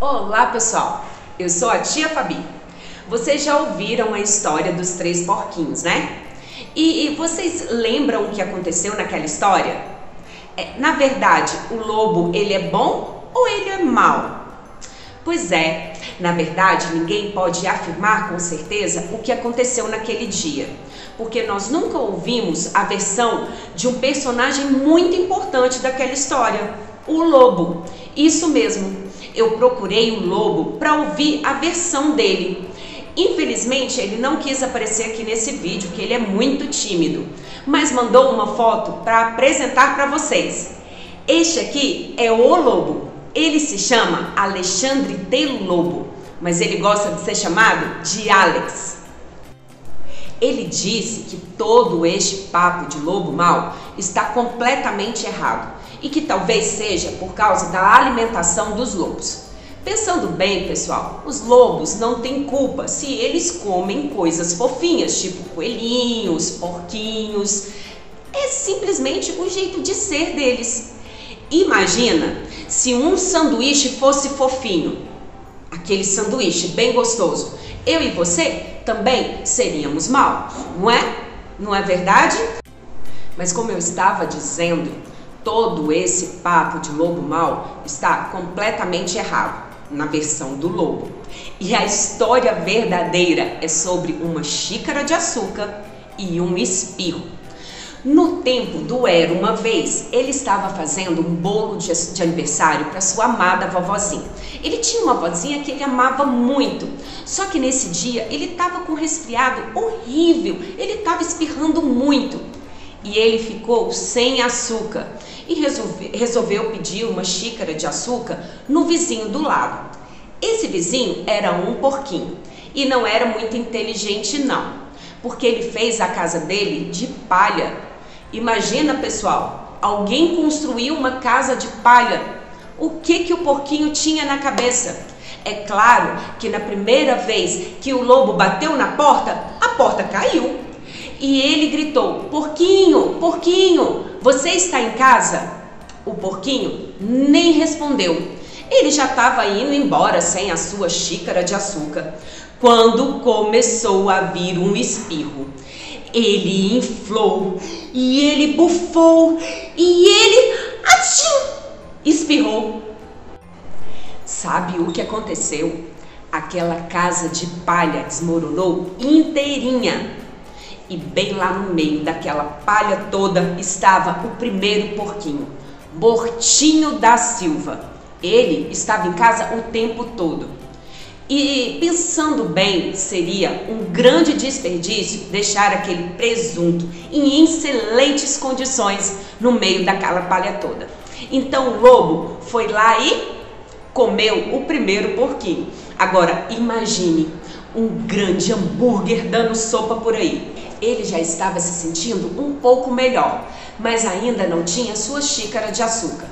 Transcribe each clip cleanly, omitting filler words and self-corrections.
Olá pessoal, eu sou a tia Fabi. Vocês já ouviram a história dos 3 porquinhos, né? E vocês lembram o que aconteceu naquela história? Na verdade, o lobo ele é bom ou ele é mau? Pois é, na verdade ninguém pode afirmar com certeza o que aconteceu naquele dia, porque nós nunca ouvimos a versão de um personagem muito importante daquela história, o lobo. Isso mesmo, eu procurei o lobo para ouvir a versão dele. Infelizmente ele não quis aparecer aqui nesse vídeo, que ele é muito tímido, mas mandou uma foto para apresentar para vocês. Este aqui é o lobo. Ele se chama Alexandre de Lobo, mas ele gosta de ser chamado de Alex. Ele disse que todo este papo de lobo mau está completamente errado e que talvez seja por causa da alimentação dos lobos. Pensando bem, pessoal, os lobos não têm culpa se eles comem coisas fofinhas, tipo coelhinhos, porquinhos. É simplesmente o jeito de ser deles. Imagina se um sanduíche fosse fofinho, aquele sanduíche bem gostoso. Eu e você também seríamos maus, não é? Não é verdade? Mas como eu estava dizendo, todo esse papo de lobo mau está completamente errado na versão do lobo. E a história verdadeira é sobre uma xícara de açúcar e um espirro. No tempo do Era Uma Vez, ele estava fazendo um bolo de aniversário para sua amada vovozinha. Ele tinha uma vozinha que ele amava muito, só que nesse dia ele estava com um resfriado horrível, ele estava espirrando muito. E ele ficou sem açúcar e resolveu pedir uma xícara de açúcar no vizinho do lado. Esse vizinho era um porquinho e não era muito inteligente não, porque ele fez a casa dele de palha. Imagina, pessoal, alguém construiu uma casa de palha. O que o porquinho tinha na cabeça? É claro que na primeira vez que o lobo bateu na porta, a porta caiu. E ele gritou: porquinho, porquinho, você está em casa? O porquinho nem respondeu. Ele já estava indo embora sem a sua xícara de açúcar, quando começou a vir um espirro. Ele inflou, e ele bufou, e ele espirrou. Sabe o que aconteceu? Aquela casa de palha desmoronou inteirinha. E bem lá no meio daquela palha toda estava o primeiro porquinho, Mortinho da Silva. Ele estava em casa o tempo todo. E pensando bem, seria um grande desperdício deixar aquele presunto em excelentes condições no meio daquela palha toda. Então o lobo foi lá e comeu o primeiro porquinho. Agora imagine um grande hambúrguer dando sopa por aí. Ele já estava se sentindo um pouco melhor, mas ainda não tinha sua xícara de açúcar.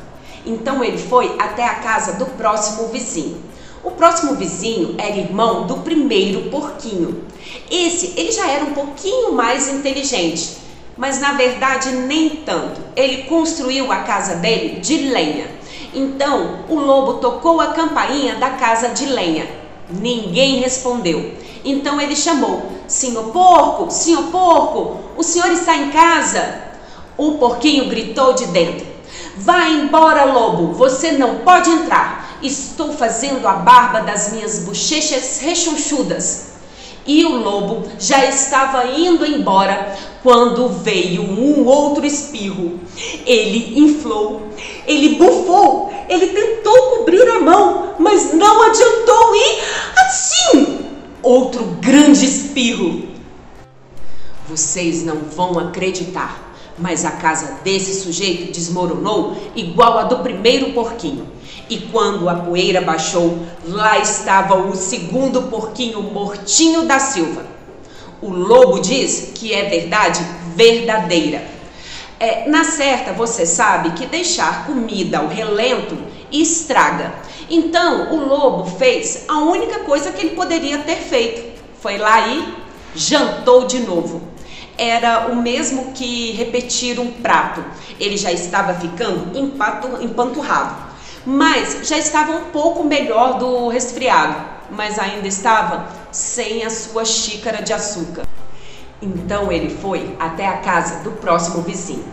Então ele foi até a casa do próximo vizinho. O próximo vizinho era irmão do primeiro porquinho. Ele já era um pouquinho mais inteligente, mas na verdade nem tanto. Ele construiu a casa dele de lenha. Então o lobo tocou a campainha da casa de lenha. Ninguém respondeu. Então ele chamou: senhor porco, o senhor está em casa? O porquinho gritou de dentro: vai embora, lobo, você não pode entrar. Estou fazendo a barba das minhas bochechas rechonchudas. E o lobo já estava indo embora quando veio um outro espirro. Ele inflou, ele bufou, ele tentou cobrir a mão, mas não adiantou e outro grande espirro. Vocês não vão acreditar, mas a casa desse sujeito desmoronou igual a do primeiro porquinho. E quando a poeira baixou, lá estava o segundo porquinho, Mortinho da Silva. O lobo diz que é verdade verdadeira. Na certa, você sabe que deixar comida ao relento estraga. Então, o lobo fez a única coisa que ele poderia ter feito. Foi lá e jantou de novo. Era o mesmo que repetir um prato. Ele já estava ficando empanturrado. mas já estava um pouco melhor do resfriado, mas ainda estava sem a sua xícara de açúcar. Então ele foi até a casa do próximo vizinho.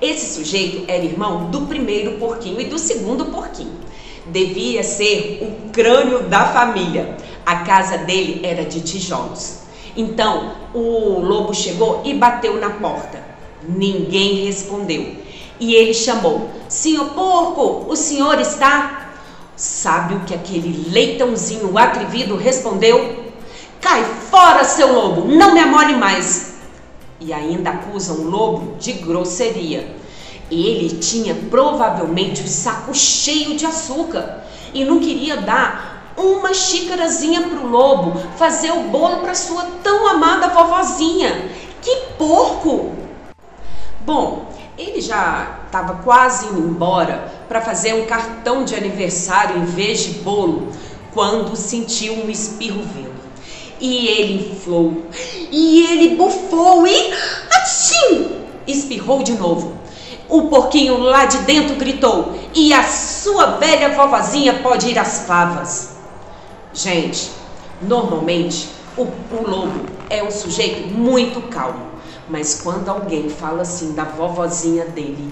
Esse sujeito era irmão do primeiro porquinho e do segundo porquinho. Devia ser o crânio da família. A casa dele era de tijolos. Então o lobo chegou e bateu na porta. Ninguém respondeu. E ele chamou: "Senhor porco, o senhor está?" Sabe o que aquele leitãozinho atrevido respondeu? "Cai fora, seu lobo, não me amole mais." E ainda acusam o lobo de grosseria. Ele tinha provavelmente o saco cheio de açúcar e não queria dar uma xícarazinha para o lobo fazer o bolo para sua tão amada vovozinha. Que porco! Bom, ele já estava quase indo embora para fazer um cartão de aniversário em vez de bolo, quando sentiu um espirro vindo. E ele inflou, e ele bufou e assim espirrou de novo. O porquinho lá de dentro gritou: "E a sua velha vovozinha pode ir às favas." Gente, normalmente o lobo é um sujeito muito calmo, mas quando alguém fala assim da vovozinha dele,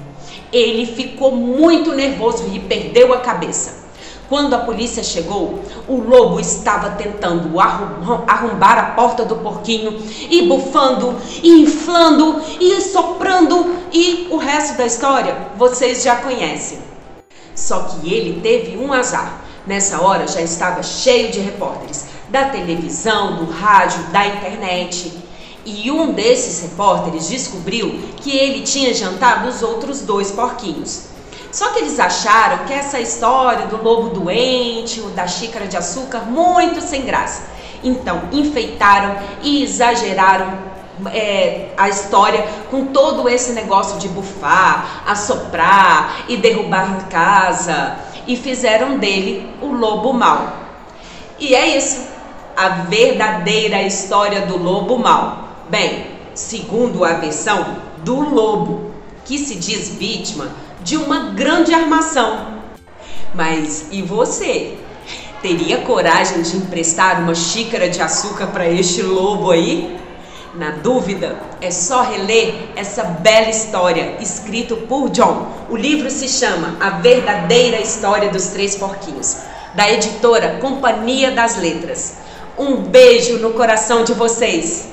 ele ficou muito nervoso e perdeu a cabeça. Quando a polícia chegou, o lobo estava tentando arrombar a porta do porquinho, e bufando, e inflando, e soprando, e o resto da história vocês já conhecem. Só que ele teve um azar. Nessa hora já estava cheio de repórteres, da televisão, do rádio, da internet. E um desses repórteres descobriu que ele tinha jantado os outros 2 porquinhos. Só que eles acharam que essa história do lobo doente, ou da xícara de açúcar, muito sem graça. Então enfeitaram e exageraram a história com todo esse negócio de bufar, assoprar e derrubar a casa, e fizeram dele o lobo mau. E é isso, a verdadeira história do lobo mau. Bem, segundo a versão do lobo, que se diz vítima de uma grande armação. Mas e você? Teria coragem de emprestar uma xícara de açúcar para este lobo aí? Na dúvida, é só reler essa bela história escrita por John. O livro se chama A Verdadeira História dos Três Porquinhos, da editora Companhia das Letras. Um beijo no coração de vocês!